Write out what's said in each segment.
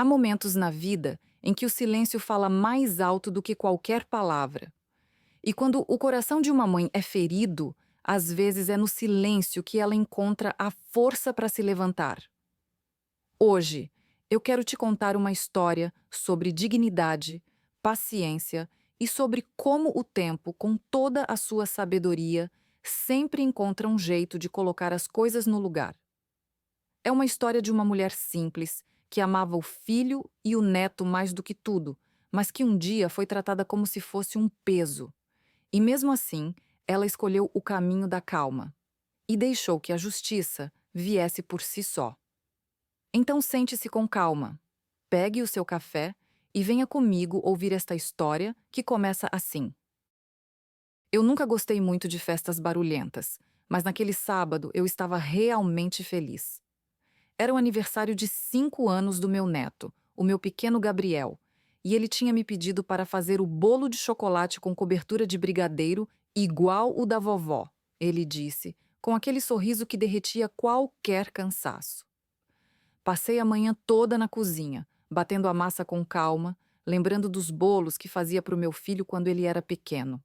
Há momentos na vida em que o silêncio fala mais alto do que qualquer palavra. E quando o coração de uma mãe é ferido, às vezes é no silêncio que ela encontra a força para se levantar. Hoje, eu quero te contar uma história sobre dignidade, paciência e sobre como o tempo, com toda a sua sabedoria, sempre encontra um jeito de colocar as coisas no lugar. É uma história de uma mulher simples, que amava o filho e o neto mais do que tudo, mas que um dia foi tratada como se fosse um peso. E mesmo assim, ela escolheu o caminho da calma e deixou que a justiça viesse por si só. Então sente-se com calma, pegue o seu café e venha comigo ouvir esta história que começa assim. Eu nunca gostei muito de festas barulhentas, mas naquele sábado eu estava realmente feliz. Era o aniversário de 5 anos do meu neto, o meu pequeno Gabriel, e ele tinha me pedido para fazer o bolo de chocolate com cobertura de brigadeiro igual o da vovó, ele disse, com aquele sorriso que derretia qualquer cansaço. Passei a manhã toda na cozinha, batendo a massa com calma, lembrando dos bolos que fazia para o meu filho quando ele era pequeno.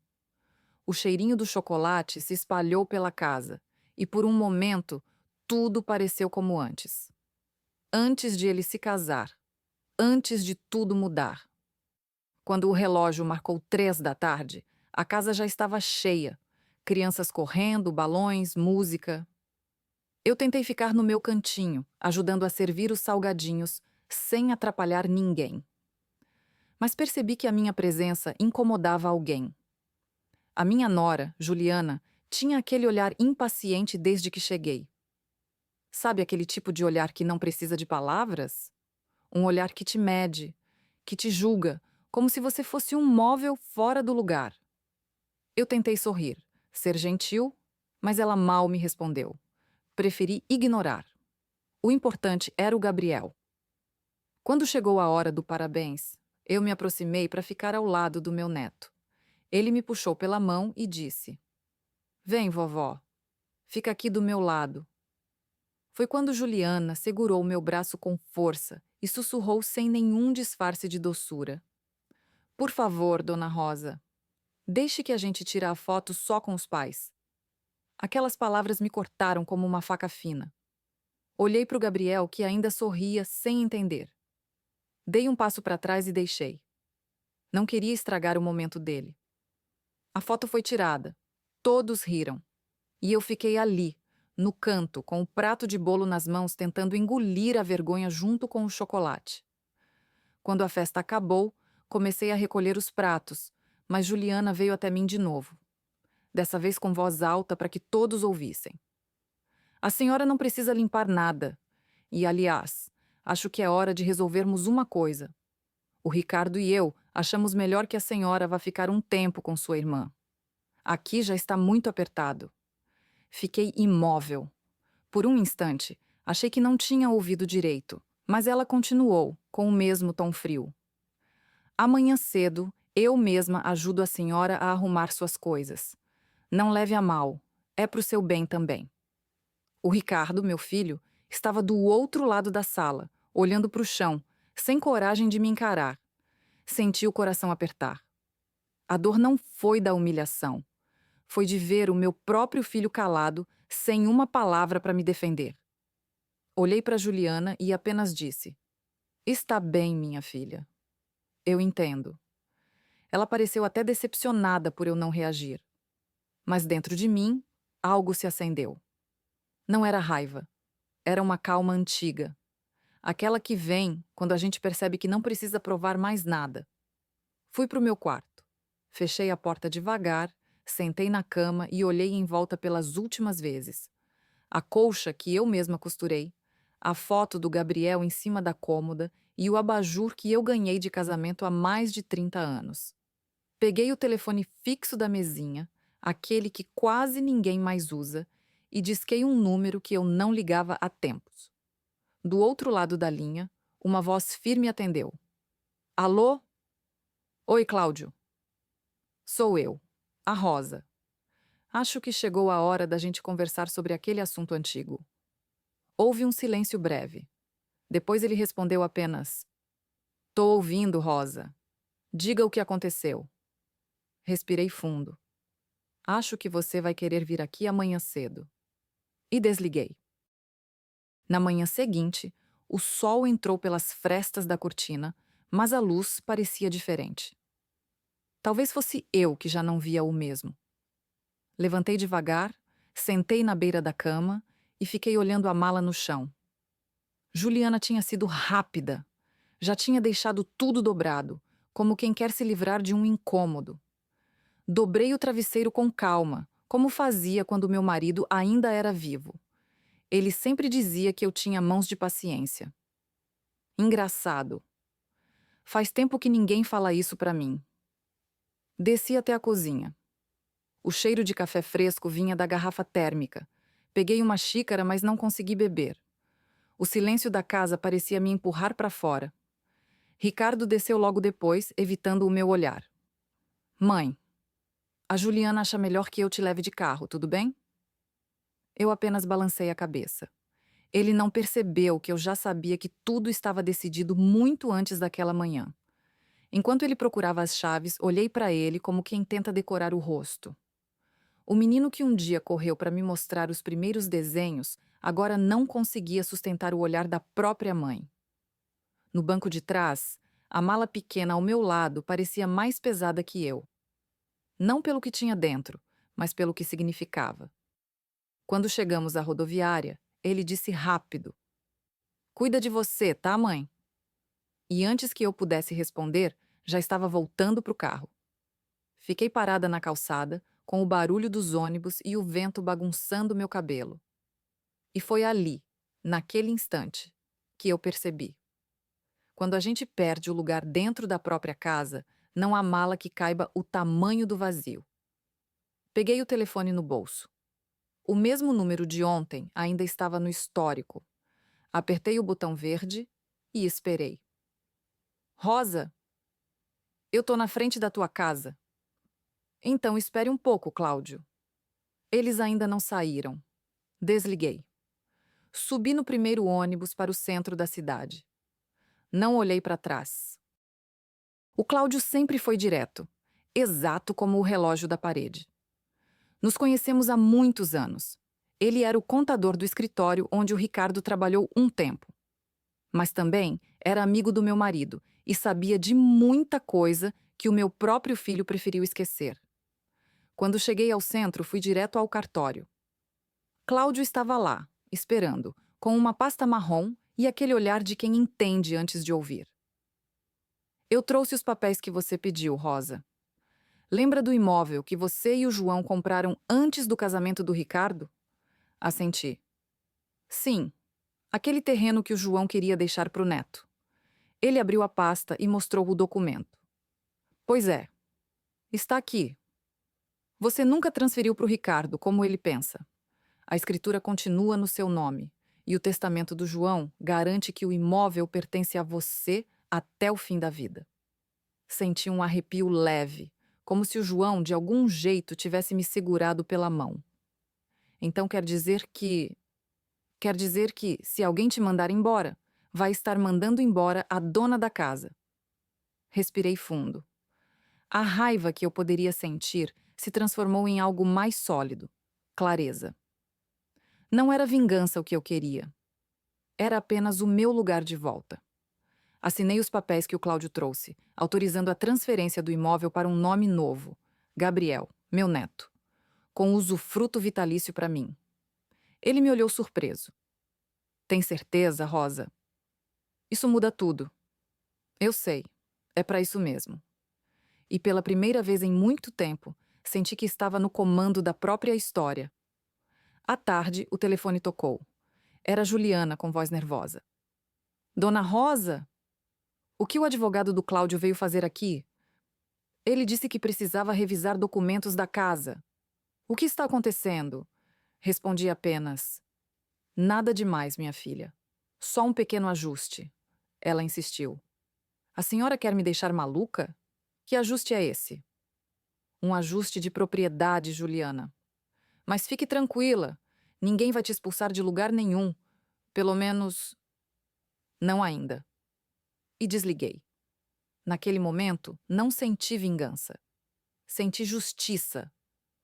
O cheirinho do chocolate se espalhou pela casa, e por um momento tudo pareceu como antes. Antes de ele se casar, antes de tudo mudar. Quando o relógio marcou 3 da tarde, a casa já estava cheia. Crianças correndo, balões, música. Eu tentei ficar no meu cantinho, ajudando a servir os salgadinhos, sem atrapalhar ninguém. Mas percebi que a minha presença incomodava alguém. A minha nora, Juliana, tinha aquele olhar impaciente desde que cheguei. Sabe aquele tipo de olhar que não precisa de palavras? Um olhar que te mede, que te julga, como se você fosse um móvel fora do lugar. Eu tentei sorrir, ser gentil, mas ela mal me respondeu. Preferi ignorar. O importante era o Gabriel. Quando chegou a hora do parabéns, eu me aproximei para ficar ao lado do meu neto. Ele me puxou pela mão e disse: "Vem, vovó, fica aqui do meu lado." Foi quando Juliana segurou meu braço com força e sussurrou sem nenhum disfarce de doçura: "Por favor, dona Rosa, deixe que a gente tire a foto só com os pais." Aquelas palavras me cortaram como uma faca fina. Olhei para o Gabriel, que ainda sorria sem entender. Dei um passo para trás e deixei. Não queria estragar o momento dele. A foto foi tirada. Todos riram. E eu fiquei ali, no canto, com o prato de bolo nas mãos, tentando engolir a vergonha junto com o chocolate. Quando a festa acabou, comecei a recolher os pratos, mas Juliana veio até mim de novo. Dessa vez com voz alta para que todos ouvissem. "A senhora não precisa limpar nada. E, aliás, acho que é hora de resolvermos uma coisa. O Ricardo e eu achamos melhor que a senhora vá ficar um tempo com sua irmã. Aqui já está muito apertado." Fiquei imóvel. Por um instante, achei que não tinha ouvido direito, mas ela continuou, com o mesmo tom frio. "Amanhã cedo, eu mesma ajudo a senhora a arrumar suas coisas. Não leve a mal, é pro seu bem também." O Ricardo, meu filho, estava do outro lado da sala, olhando para o chão, sem coragem de me encarar. Senti o coração apertar. A dor não foi da humilhação. Foi de ver o meu próprio filho calado, sem uma palavra para me defender. Olhei para Juliana e apenas disse: "Está bem, minha filha. Eu entendo." Ela pareceu até decepcionada por eu não reagir. Mas dentro de mim, algo se acendeu. Não era raiva. Era uma calma antiga. Aquela que vem quando a gente percebe que não precisa provar mais nada. Fui para o meu quarto. Fechei a porta devagar, sentei na cama e olhei em volta pelas últimas vezes. A colcha que eu mesma costurei, a foto do Gabriel em cima da cômoda e o abajur que eu ganhei de casamento há mais de 30 anos. Peguei o telefone fixo da mesinha, aquele que quase ninguém mais usa, e disquei um número que eu não ligava há tempos. Do outro lado da linha, uma voz firme atendeu. "Alô? Oi, Cláudio. Sou eu, a Rosa. Acho que chegou a hora da gente conversar sobre aquele assunto antigo." Houve um silêncio breve. Depois ele respondeu apenas: Tô ouvindo, Rosa. Diga o que aconteceu. Respirei fundo. Acho que você vai querer vir aqui amanhã cedo. E desliguei. Na manhã seguinte, o sol entrou pelas frestas da cortina, mas a luz parecia diferente. Talvez fosse eu que já não via o mesmo. Levantei devagar, sentei na beira da cama e fiquei olhando a mala no chão. Juliana tinha sido rápida. Já tinha deixado tudo dobrado, como quem quer se livrar de um incômodo. Dobrei o travesseiro com calma, como fazia quando meu marido ainda era vivo. Ele sempre dizia que eu tinha mãos de paciência. Engraçado. Faz tempo que ninguém fala isso pra mim. Desci até a cozinha. O cheiro de café fresco vinha da garrafa térmica. Peguei uma xícara, mas não consegui beber. O silêncio da casa parecia me empurrar para fora. Ricardo desceu logo depois, evitando o meu olhar. Mãe, a Juliana acha melhor que eu te leve de carro, tudo bem? Eu apenas balancei a cabeça. Ele não percebeu que eu já sabia que tudo estava decidido muito antes daquela manhã. Enquanto ele procurava as chaves, olhei para ele como quem tenta decorar o rosto. O menino que um dia correu para me mostrar os primeiros desenhos, agora não conseguia sustentar o olhar da própria mãe. No banco de trás, a mala pequena ao meu lado parecia mais pesada que eu. Não pelo que tinha dentro, mas pelo que significava. Quando chegamos à rodoviária, ele disse rápido: Cuida de você, tá, mãe? E antes que eu pudesse responder, já estava voltando para o carro. Fiquei parada na calçada, com o barulho dos ônibus e o vento bagunçando meu cabelo. E foi ali, naquele instante, que eu percebi. Quando a gente perde o lugar dentro da própria casa, não há mala que caiba o tamanho do vazio. Peguei o telefone no bolso. O mesmo número de ontem ainda estava no histórico. Apertei o botão verde e esperei. Rosa, eu tô na frente da tua casa. Então espere um pouco, Cláudio. Eles ainda não saíram. Desliguei. Subi no primeiro ônibus para o centro da cidade. Não olhei para trás. O Cláudio sempre foi direto, exato como o relógio da parede. Nos conhecemos há muitos anos. Ele era o contador do escritório onde o Ricardo trabalhou um tempo. Mas também era amigo do meu marido e sabia de muita coisa que o meu próprio filho preferiu esquecer. Quando cheguei ao centro, fui direto ao cartório. Cláudio estava lá, esperando, com uma pasta marrom e aquele olhar de quem entende antes de ouvir. Eu trouxe os papéis que você pediu, Rosa. Lembra do imóvel que você e o João compraram antes do casamento do Ricardo? Assenti. Sim, aquele terreno que o João queria deixar para o neto. Ele abriu a pasta e mostrou o documento. Pois é. Está aqui. Você nunca transferiu para o Ricardo, como ele pensa. A escritura continua no seu nome, e o testamento do João garante que o imóvel pertence a você até o fim da vida. Senti um arrepio leve, como se o João, de algum jeito, tivesse me segurado pela mão. Então quer dizer que, se alguém te mandar embora, vai estar mandando embora a dona da casa. Respirei fundo. A raiva que eu poderia sentir se transformou em algo mais sólido. Clareza. Não era vingança o que eu queria. Era apenas o meu lugar de volta. Assinei os papéis que o Cláudio trouxe, autorizando a transferência do imóvel para um nome novo, Gabriel, meu neto, com usufruto vitalício para mim. Ele me olhou surpreso. Tem certeza, Rosa? Isso muda tudo. Eu sei, é para isso mesmo. E pela primeira vez em muito tempo, senti que estava no comando da própria história. À tarde, o telefone tocou. Era Juliana com voz nervosa. Dona Rosa? O que o advogado do Cláudio veio fazer aqui? Ele disse que precisava revisar documentos da casa. O que está acontecendo? Respondi apenas. Nada demais, minha filha. Só um pequeno ajuste. Ela insistiu. A senhora quer me deixar maluca? Que ajuste é esse? Um ajuste de propriedade, Juliana. Mas fique tranquila. Ninguém vai te expulsar de lugar nenhum. Pelo menos, não ainda. E desliguei. Naquele momento, não senti vingança. Senti justiça.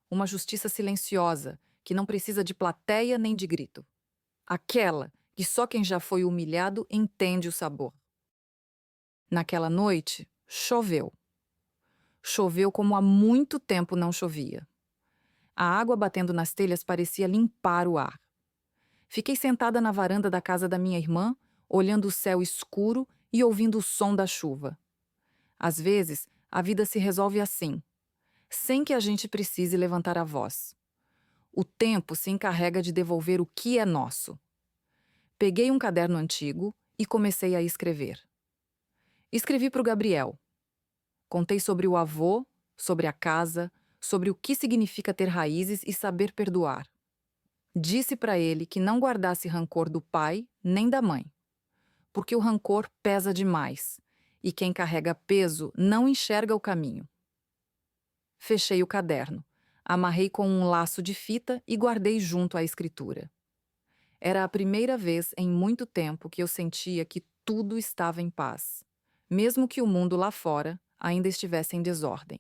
Uma justiça silenciosa, que não precisa de plateia nem de grito. Aquela que só quem já foi humilhado entende o sabor. Naquela noite, choveu. Choveu como há muito tempo não chovia. A água batendo nas telhas parecia limpar o ar. Fiquei sentada na varanda da casa da minha irmã, olhando o céu escuro e ouvindo o som da chuva. Às vezes, a vida se resolve assim, sem que a gente precise levantar a voz. O tempo se encarrega de devolver o que é nosso. Peguei um caderno antigo e comecei a escrever. Escrevi para o Gabriel. Contei sobre o avô, sobre a casa, sobre o que significa ter raízes e saber perdoar. Disse para ele que não guardasse rancor do pai nem da mãe, porque o rancor pesa demais, e quem carrega peso não enxerga o caminho. Fechei o caderno, amarrei com um laço de fita e guardei junto à escritura. Era a primeira vez em muito tempo que eu sentia que tudo estava em paz, mesmo que o mundo lá fora ainda estivesse em desordem.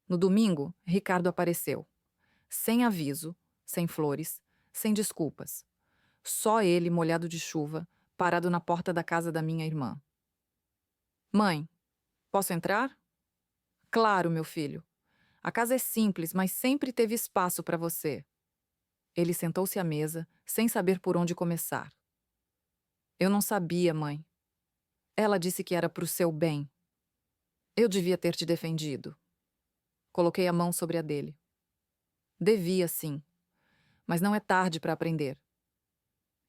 No domingo, Ricardo apareceu. Sem aviso, sem flores, sem desculpas. Só ele, molhado de chuva, parado na porta da casa da minha irmã. Mãe, posso entrar? Claro, meu filho. A casa é simples, mas sempre teve espaço para você. Ele sentou-se à mesa, sem saber por onde começar. Eu não sabia, mãe. Ela disse que era para o seu bem. Eu devia ter te defendido. Coloquei a mão sobre a dele. Devia, sim. Mas não é tarde para aprender.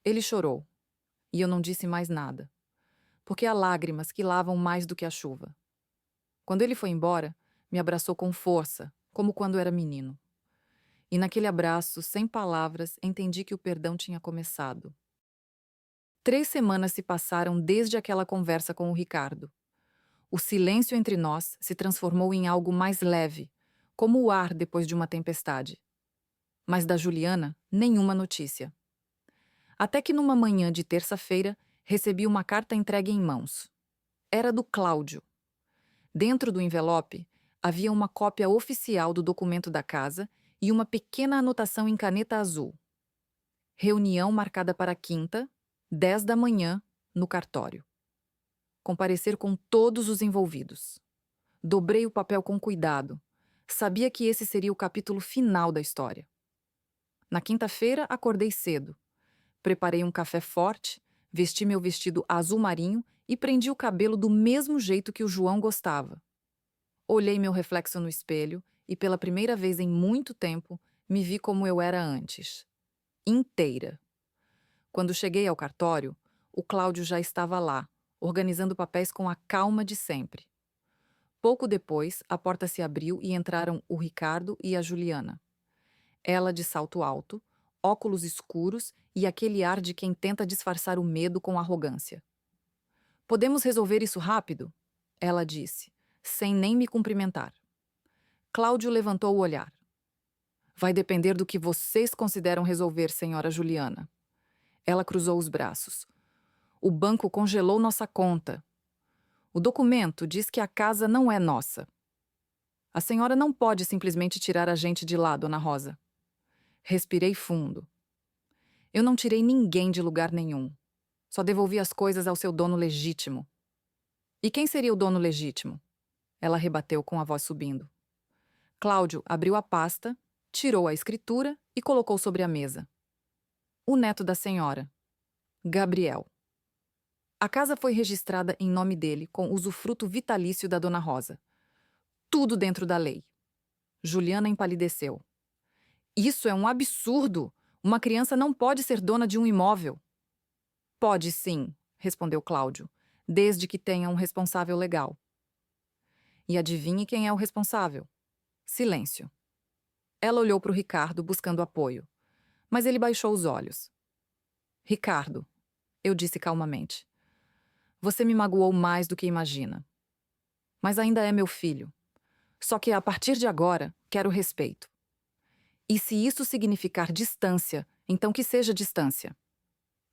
Ele chorou, e eu não disse mais nada, porque há lágrimas que lavam mais do que a chuva. Quando ele foi embora, me abraçou com força, como quando era menino. E naquele abraço, sem palavras, entendi que o perdão tinha começado. 3 semanas se passaram desde aquela conversa com o Ricardo. O silêncio entre nós se transformou em algo mais leve, como o ar depois de uma tempestade. Mas da Juliana, nenhuma notícia. Até que numa manhã de terça-feira, recebi uma carta entregue em mãos. Era do Cláudio. Dentro do envelope, havia uma cópia oficial do documento da casa e uma pequena anotação em caneta azul. Reunião marcada para quinta, 10 da manhã, no cartório. Comparecer com todos os envolvidos. Dobrei o papel com cuidado. Sabia que esse seria o capítulo final da história. Na quinta-feira, acordei cedo. Preparei um café forte, vesti meu vestido azul marinho e prendi o cabelo do mesmo jeito que o João gostava. Olhei meu reflexo no espelho e, pela primeira vez em muito tempo, me vi como eu era antes. Inteira. Quando cheguei ao cartório, o Cláudio já estava lá, organizando papéis com a calma de sempre. Pouco depois, a porta se abriu e entraram o Ricardo e a Juliana. Ela de salto alto, óculos escuros e aquele ar de quem tenta disfarçar o medo com arrogância. "Podemos resolver isso rápido?" ela disse, sem nem me cumprimentar. Cláudio levantou o olhar. "Vai depender do que vocês consideram resolver, senhora Juliana." Ela cruzou os braços. "O banco congelou nossa conta. O documento diz que a casa não é nossa. A senhora não pode simplesmente tirar a gente de lá, dona Rosa." Respirei fundo. Eu não tirei ninguém de lugar nenhum. Só devolvi as coisas ao seu dono legítimo. "E quem seria o dono legítimo?" Ela rebateu com a voz subindo. Cláudio abriu a pasta, tirou a escritura e colocou sobre a mesa. "O neto da senhora, Gabriel." A casa foi registrada em nome dele com usufruto vitalício da dona Rosa. Tudo dentro da lei. Juliana empalideceu. "Isso é um absurdo! Uma criança não pode ser dona de um imóvel." "Pode sim", respondeu Cláudio, "desde que tenha um responsável legal." E adivinhe quem é o responsável? Silêncio. Ela olhou para o Ricardo buscando apoio, mas ele baixou os olhos. "Ricardo", eu disse calmamente, "você me magoou mais do que imagina. Mas ainda é meu filho. Só que a partir de agora, quero respeito. E se isso significar distância, então que seja distância."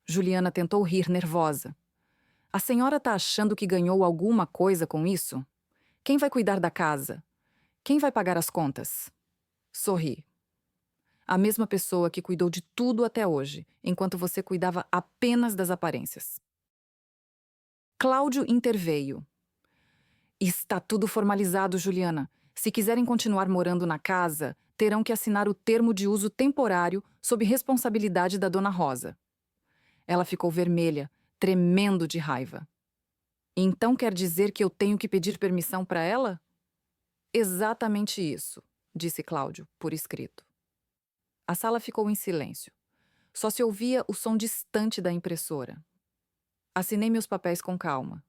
Juliana tentou rir nervosa. A senhora tá achando que ganhou alguma coisa com isso? Quem vai cuidar da casa? Quem vai pagar as contas? Sorri. A mesma pessoa que cuidou de tudo até hoje, enquanto você cuidava apenas das aparências. Cláudio interveio. Está tudo formalizado, Juliana. Se quiserem continuar morando na casa, terão que assinar o termo de uso temporário sob responsabilidade da dona Rosa. Ela ficou vermelha, tremendo de raiva. Então quer dizer que eu tenho que pedir permissão para ela? Exatamente isso, disse Cláudio, por escrito. A sala ficou em silêncio. Só se ouvia o som distante da impressora. Assinei meus papéis com calma.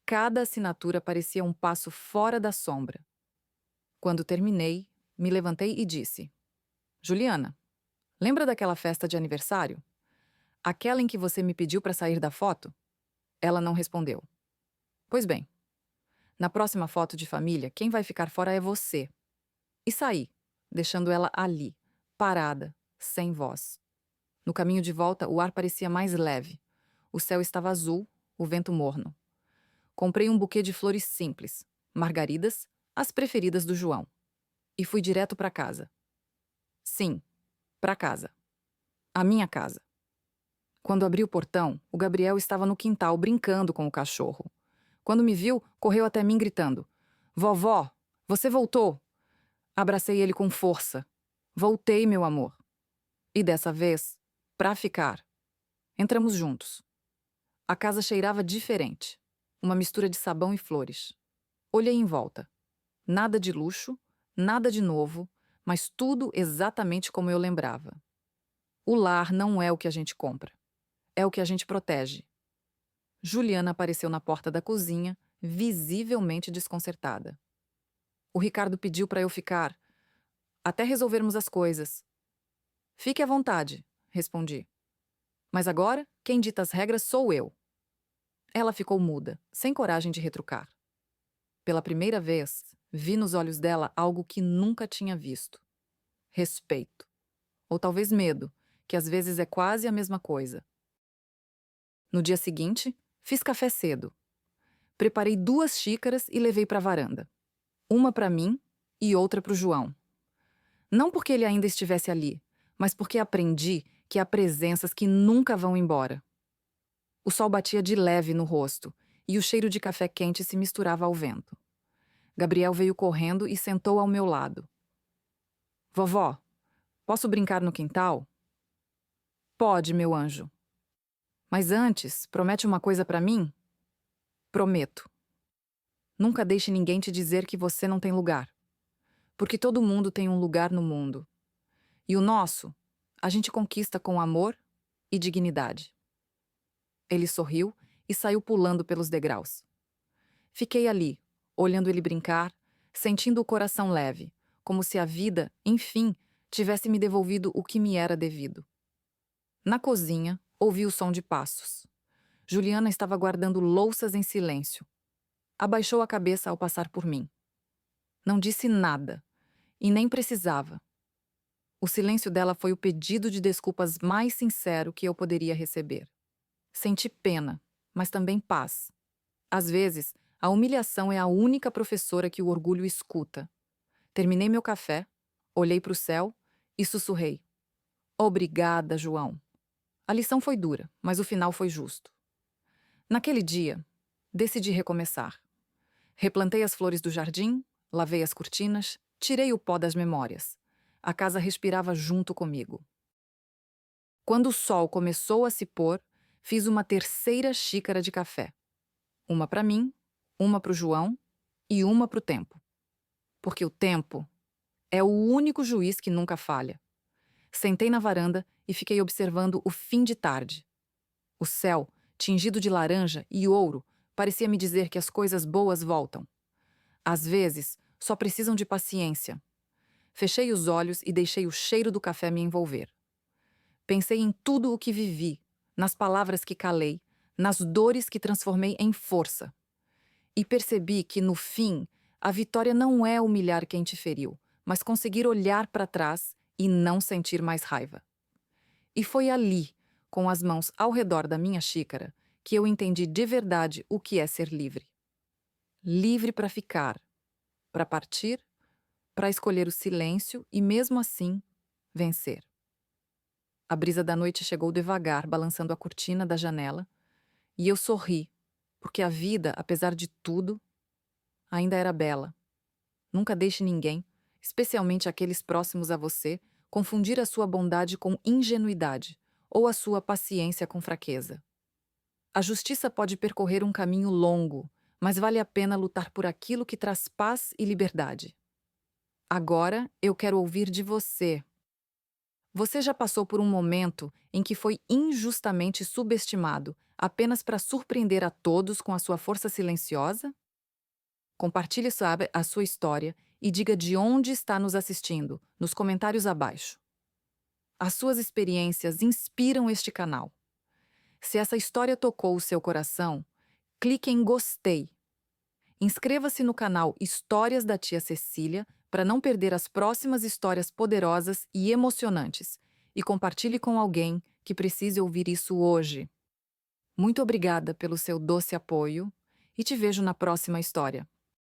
Cada assinatura parecia um passo fora da sombra. Quando terminei, me levantei e disse: Juliana, lembra daquela festa de aniversário? Aquela em que você me pediu para sair da foto? Ela não respondeu. Pois bem, na próxima foto de família, quem vai ficar fora é você. E saí, deixando ela ali, parada, sem voz. No caminho de volta, o ar parecia mais leve. O céu estava azul, o vento morno. Comprei um buquê de flores simples, margaridas, as preferidas do João. E fui direto para casa. Sim, para casa. A minha casa. Quando abri o portão, o Gabriel estava no quintal brincando com o cachorro. Quando me viu, correu até mim gritando: Vovó, você voltou! Abracei ele com força. Voltei, meu amor. E dessa vez, pra ficar. Entramos juntos. A casa cheirava diferente. Uma mistura de sabão e flores. Olhei em volta. Nada de luxo, nada de novo, mas tudo exatamente como eu lembrava. O lar não é o que a gente compra. É o que a gente protege. Juliana apareceu na porta da cozinha, visivelmente desconcertada. O Ricardo pediu para eu ficar, até resolvermos as coisas. Fique à vontade, respondi. Mas agora, quem dita as regras sou eu. Ela ficou muda, sem coragem de retrucar. Pela primeira vez, vi nos olhos dela algo que nunca tinha visto. Respeito. Ou talvez medo, que às vezes é quase a mesma coisa. No dia seguinte, fiz café cedo. Preparei 2 xícaras e levei para a varanda. Uma para mim e outra para o João. Não porque ele ainda estivesse ali, mas porque aprendi que há presenças que nunca vão embora. O sol batia de leve no rosto e o cheiro de café quente se misturava ao vento. Gabriel veio correndo e sentou ao meu lado. Vovó, posso brincar no quintal? Pode, meu anjo. Mas antes, promete uma coisa para mim? Prometo. Nunca deixe ninguém te dizer que você não tem lugar. Porque todo mundo tem um lugar no mundo. E o nosso, a gente conquista com amor e dignidade. Ele sorriu e saiu pulando pelos degraus. Fiquei ali, olhando ele brincar, sentindo o coração leve, como se a vida, enfim, tivesse me devolvido o que me era devido. Na cozinha, ouvi o som de passos. Juliana estava guardando louças em silêncio. Abaixou a cabeça ao passar por mim. Não disse nada, e nem precisava. O silêncio dela foi o pedido de desculpas mais sincero que eu poderia receber. Senti pena, mas também paz. Às vezes, a humilhação é a única professora que o orgulho escuta. Terminei meu café, olhei para o céu e sussurrei. Obrigada, João. A lição foi dura, mas o final foi justo. Naquele dia, decidi recomeçar. Replantei as flores do jardim, lavei as cortinas, tirei o pó das memórias. A casa respirava junto comigo. Quando o sol começou a se pôr, fiz uma 3ª xícara de café. Uma para mim, uma para o João e uma para o tempo. Porque o tempo é o único juiz que nunca falha. Sentei na varanda e fiquei observando o fim de tarde. O céu, tingido de laranja e ouro, parecia me dizer que as coisas boas voltam. Às vezes, só precisam de paciência. Fechei os olhos e deixei o cheiro do café me envolver. Pensei em tudo o que vivi, nas palavras que calei, nas dores que transformei em força. E percebi que, no fim, a vitória não é humilhar quem te feriu, mas conseguir olhar para trás e não sentir mais raiva. E foi ali, com as mãos ao redor da minha xícara, que eu entendi de verdade o que é ser livre. Livre para ficar, para partir, para escolher o silêncio e, mesmo assim, vencer. A brisa da noite chegou devagar, balançando a cortina da janela, e eu sorri, porque a vida, apesar de tudo, ainda era bela. Nunca deixe ninguém, especialmente aqueles próximos a você, confundir a sua bondade com ingenuidade ou a sua paciência com fraqueza. A justiça pode percorrer um caminho longo, mas vale a pena lutar por aquilo que traz paz e liberdade. Agora eu quero ouvir de você. Você já passou por um momento em que foi injustamente subestimado apenas para surpreender a todos com a sua força silenciosa? Compartilhe a sua história e diga de onde está nos assistindo, nos comentários abaixo. As suas experiências inspiram este canal. Se essa história tocou o seu coração, clique em gostei. Inscreva-se no canal Histórias da Tia Cecília para não perder as próximas histórias poderosas e emocionantes, e compartilhe com alguém que precise ouvir isso hoje. Muito obrigada pelo seu doce apoio e te vejo na próxima história.